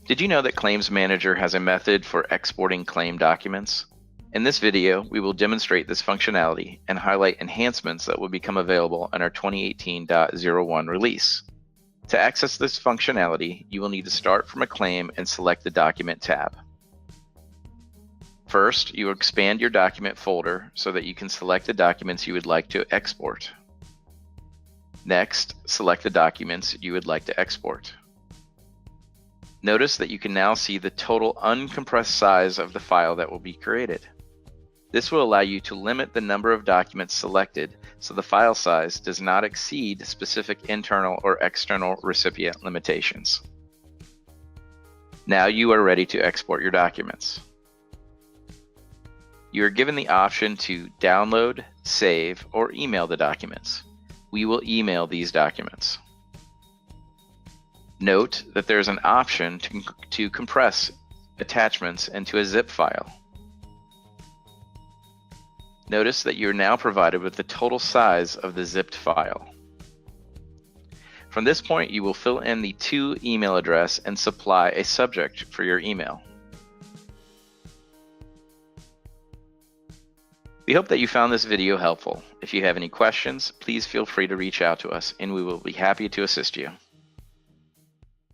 Did you know that Claims Manager has a method for exporting claim documents? In this video, we will demonstrate this functionality and highlight enhancements that will become available in our 2018.01 release. To access this functionality, you will need to start from a claim and select the Document tab. First, you will expand your document folder so that you can select the documents you would like to export. Next, select the documents you would like to export. Notice that you can now see the total uncompressed size of the file that will be created. This will allow you to limit the number of documents selected so the file size does not exceed specific internal or external recipient limitations. Now you are ready to export your documents. You are given the option to download, save, or email the documents. We will email these documents. Note that there is an option to compress attachments into a zip file. Notice that you are now provided with the total size of the zipped file. From this point, you will fill in the to email address and supply a subject for your email. We hope that you found this video helpful. If you have any questions, please feel free to reach out to us and we will be happy to assist you.